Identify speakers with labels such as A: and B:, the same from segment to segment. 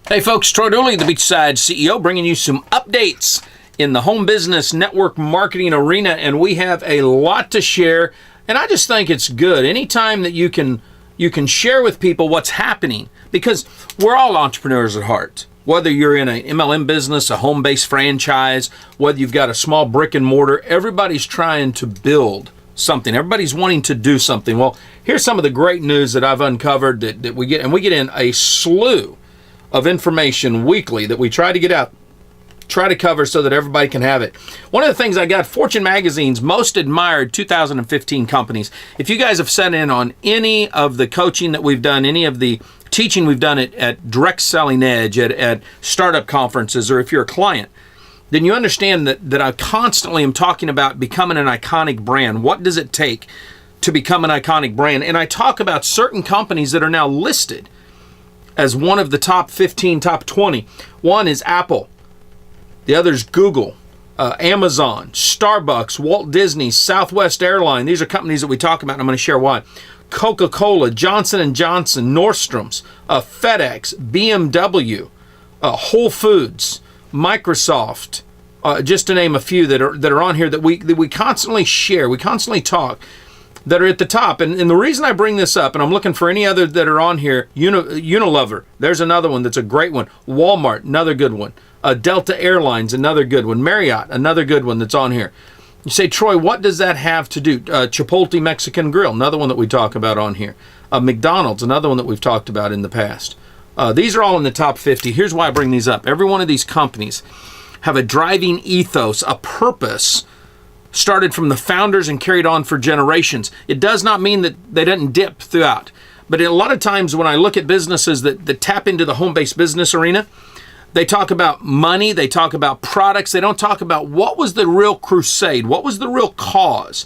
A: Hey folks, Troy Dooley, the Beachside CEO, bringing you some updates in the home business network marketing arena, and we have a lot to share, and I just think it's good. Anytime that you can share with people what's happening, because we're all entrepreneurs at heart. Whether you're in an MLM business, a home-based franchise, whether you've got a small brick and mortar, everybody's trying to build something. Everybody's wanting to do something. Well, here's some of the great news that I've uncovered that we get, and we get in a slew of information weekly that we try to get out, try to cover so that everybody can have it. One of the things I got, Fortune Magazine's Most Admired 2015 Companies. If you guys have sat in on any of the coaching that we've done, any of the teaching we've done at Direct Selling Edge, at startup conferences, or if you're a client, then you understand that I constantly am talking about becoming an iconic brand. What does it take to become an iconic brand? And I talk about certain companies that are now listed as one of the top 15, top 20. One is Apple. The other is Google, Amazon, Starbucks, Walt Disney, Southwest Airlines. These are companies that we talk about, and I'm going to share why. Coca-Cola, Johnson & Johnson, Nordstrom's, FedEx, BMW, Whole Foods, Microsoft, just to name a few that are on here that we constantly share, we constantly talk, that are at the top. And the reason I bring this up, and I'm looking for any other that are on here, Unilever, there's another one that's a great one. Walmart, another good one. Delta Airlines, another good one. Marriott, another good one that's on here. You say, Troy, what does that have to do? Chipotle Mexican Grill, another one that we talk about on here. McDonald's, another one that we've talked about in the past. These are all in the top 50. Here's why I bring these up. Every one of these companies have a driving ethos, a purpose, started from the founders and carried on for generations. It does not mean that they didn't dip throughout. But a lot of times when I look at businesses that tap into the home-based business arena, they talk about money, they talk about products, they don't talk about what was the real crusade, what was the real cause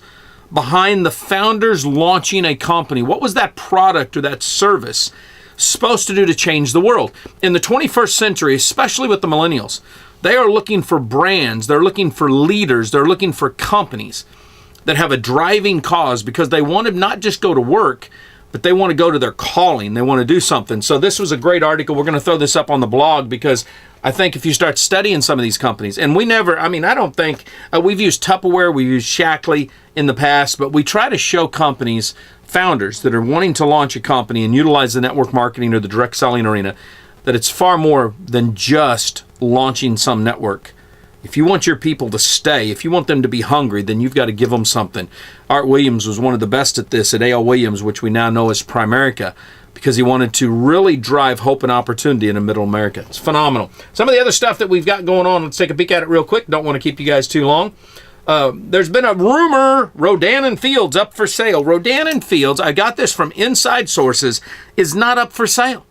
A: behind the founders launching a company. What was that product or that service supposed to do to change the world? In the 21st century, especially with the millennials, they are looking for brands, they're looking for leaders, they're looking for companies that have a driving cause because they want to not just go to work, but they want to go to their calling. They want to do something. So this was a great article. We're going to throw this up on the blog because I think if you start studying some of these companies, and I don't think, we've used Tupperware, we've used Shackley in the past, but we try to show companies, founders that are wanting to launch a company and utilize the network marketing or the direct selling arena, that it's far more than just launching some network. If you want your people to stay, if you want them to be hungry, then you've got to give them something. Art Williams was one of the best at this at A.L. Williams, which we now know as Primerica, because he wanted to really drive hope and opportunity in Middle America. It's phenomenal. Some of the other stuff that we've got going on, let's take a peek at it real quick. Don't want to keep you guys too long. There's been a rumor, Rodan and Fields up for sale. Rodan and Fields, I got this from inside sources, is not up for sale.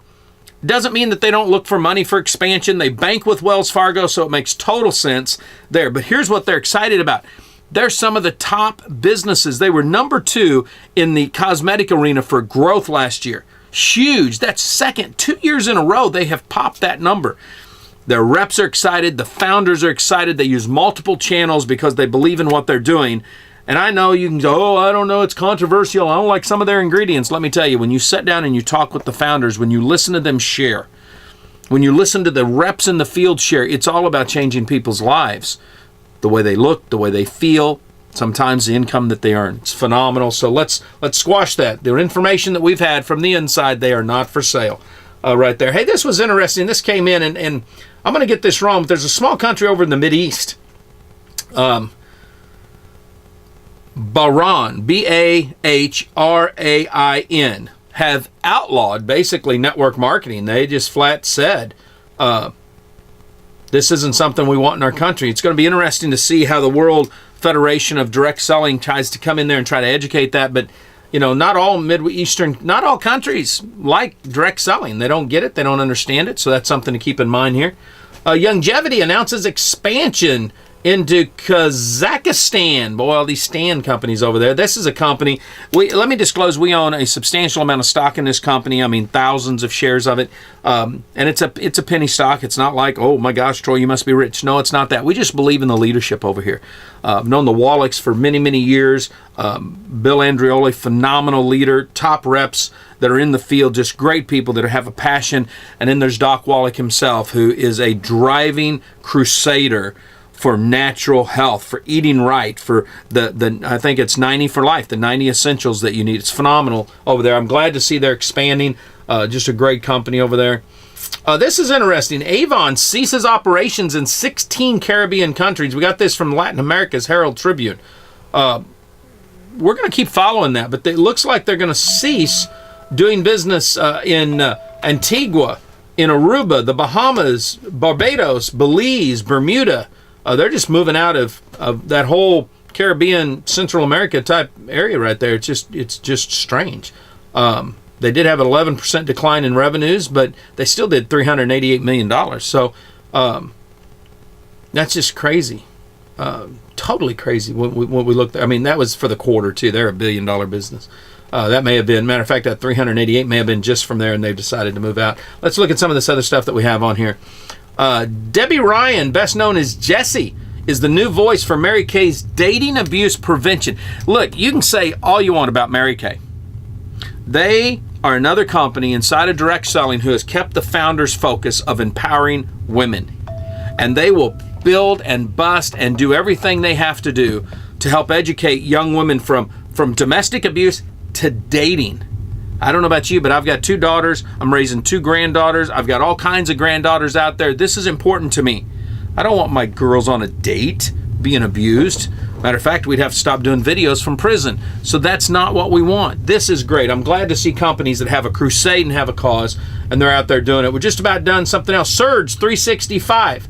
A: Doesn't mean that they don't look for money for expansion. They bank with Wells Fargo, so it makes total sense there. But here's what they're excited about. They're some of the top businesses. They were number 2 in the cosmetic arena for growth last year. Huge. That's second. 2 years in a row, they have popped that number. Their reps are excited. The founders are excited. They use multiple channels because they believe in what they're doing. And I know you can go, I don't know, it's controversial. I don't like some of their ingredients. Let me tell you, when you sit down and you talk with the founders, when you listen to them share, when you listen to the reps in the field share, it's all about changing people's lives. The way they look, the way they feel, sometimes the income that they earn. It's phenomenal. So let's squash that. The information that we've had from the inside, they are not for sale right there. Hey, this was interesting. This came in, and I'm going to get this wrong, but there's a small country over in the Mideast. Bahrain, Bahrain, have outlawed basically network marketing. They just flat said, this isn't something we want in our country. It's going to be interesting to see how the World Federation of Direct Selling tries to come in there and try to educate that. But, not all not all countries like direct selling. They don't get it. They don't understand it. So that's something to keep in mind here. Longevity announces expansion into Kazakhstan. Boy, all these Stan companies over there. This is a company, let me disclose, we own a substantial amount of stock in this company. I mean, thousands of shares of it. And it's a penny stock. It's not like, oh my gosh, Troy, you must be rich. No, it's not that. We just believe in the leadership over here. I've known the Wallachs for many, many years. Bill Andreoli, phenomenal leader, top reps that are in the field, just great people that have a passion. And then there's Doc Wallach himself, who is a driving crusader for natural health, for eating right, for the I think it's 90 for life, the 90 essentials that you need. It's phenomenal over there. I'm glad to see they're expanding. Just a great company over there. This is interesting. Avon ceases operations in 16 Caribbean countries. We got this from Latin America's Herald Tribune. We're going to keep following that, but it looks like they're going to cease doing business in Antigua, in Aruba, the Bahamas, Barbados, Belize, Bermuda. They're just moving out of that whole Caribbean, Central America type area right there. It's just strange. They did have an 11% decline in revenues, but they still did $388 million. So that's just crazy. Totally crazy when we looked. I mean, that was for the quarter too. They're $1 billion business. That may have been, matter of fact, that 388 may have been just from there, and they've decided to move out. Let's look at some of this other stuff that we have on here. Debbie Ryan, best known as Jessie, is the new voice for Mary Kay's dating abuse prevention. Look, you can say all you want about Mary Kay. They are another company inside of direct selling who has kept the founder's focus of empowering women. And they will build and bust and do everything they have to do to help educate young women from domestic abuse to dating. I don't know about you, but I've got 2 daughters. I'm raising 2 granddaughters. I've got all kinds of granddaughters out there. This is important to me. I don't want my girls on a date being abused. Matter of fact, we'd have to stop doing videos from prison. So that's not what we want. This is great. I'm glad to see companies that have a crusade and have a cause, and they're out there doing it. We're just about done something else. Surge 365.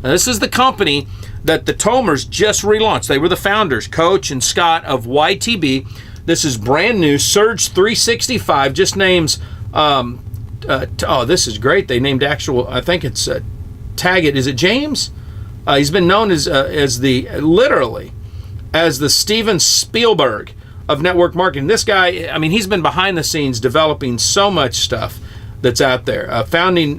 A: Now, this is the company that the Tomers just relaunched. They were the founders, Coach and Scott of YTB. This is brand new. Surge 365 just names, this is great. They named I think it's Taggett. Is it James? He's been known as literally as the Steven Spielberg of network marketing. This guy, I mean, he's been behind the scenes developing so much stuff that's out there. Founding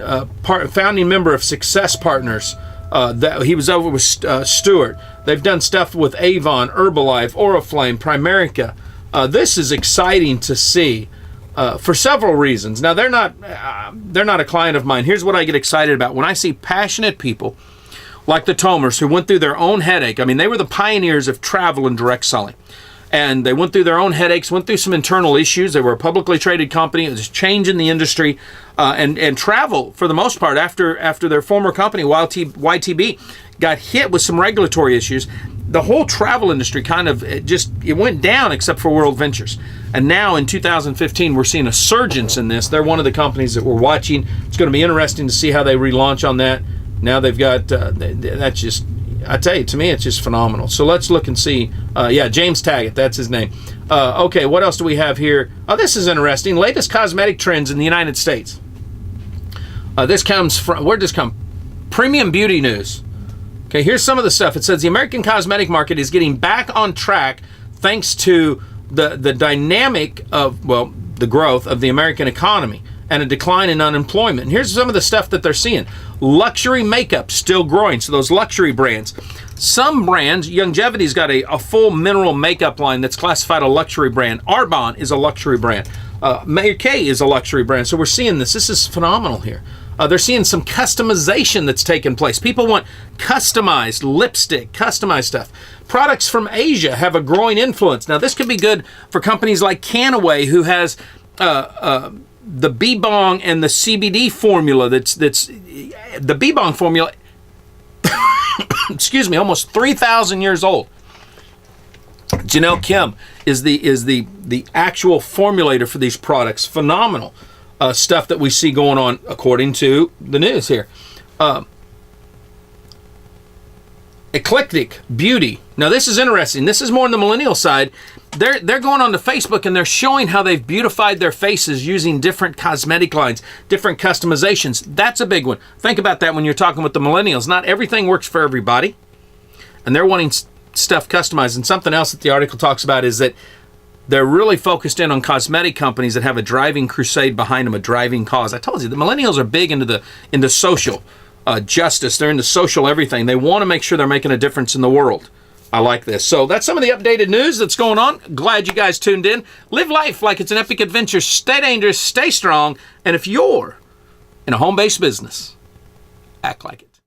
A: member of Success Partners. That he was over with Stewart. They've done stuff with Avon, Herbalife, Oriflame, Primerica. This is exciting to see for several reasons. Now, they're not a client of mine. Here's what I get excited about. When I see passionate people like the Tomers who went through their own headache. I mean, they were the pioneers of travel and direct selling. And they went through their own headaches, went through some internal issues. They were a publicly traded company. It was changing the industry. And travel, for the most part, after their former company, YTB, got hit with some regulatory issues, the whole travel industry kind of it went down except for World Ventures. And now in 2015, we're seeing a surgence in this. They're one of the companies that we're watching. It's going to be interesting to see how they relaunch on that. Now they've got, that's just, I tell you, to me, it's just phenomenal. So let's look and see. James Taggett, that's his name. Okay, what else do we have here? Oh, this is interesting. Latest cosmetic trends in the United States. This comes from, where'd this come? Premium Beauty News. Okay, here's some of the stuff. It says the American cosmetic market is getting back on track thanks to the dynamic of, the growth of the American economy and a decline in unemployment. And here's some of the stuff that they're seeing. Luxury makeup still growing, so those luxury brands. Some brands, Longevity's got a full mineral makeup line that's classified a luxury brand. Arbonne is a luxury brand. Mary Kay is a luxury brand. So we're seeing this. This is phenomenal here. They're seeing some customization that's taking place. People want customized lipstick, customized stuff. Products from Asia have a growing influence. Now, this could be good for companies like Canaway, who has the Bebong and the CBD formula. That's the Bebong formula. Excuse me, almost 3,000 years old. Janelle Kim is the actual formulator for these products. Phenomenal stuff that we see going on according to the news here. Eclectic Beauty. Now this is interesting. This is more on the millennial side. They're going on to Facebook and they're showing how they've beautified their faces using different cosmetic lines, different customizations. That's a big one. Think about that when you're talking with the millennials. Not everything works for everybody. and they're wanting stuff customized. And something else that the article talks about is that they're really focused in on cosmetic companies that have a driving crusade behind them, a driving cause. I told you, the millennials are big into social justice. They're into social everything. They want to make sure they're making a difference in the world. I like this. So that's some of the updated news that's going on. Glad you guys tuned in. Live life like it's an epic adventure. Stay dangerous, stay strong, and if you're in a home-based business, act like it.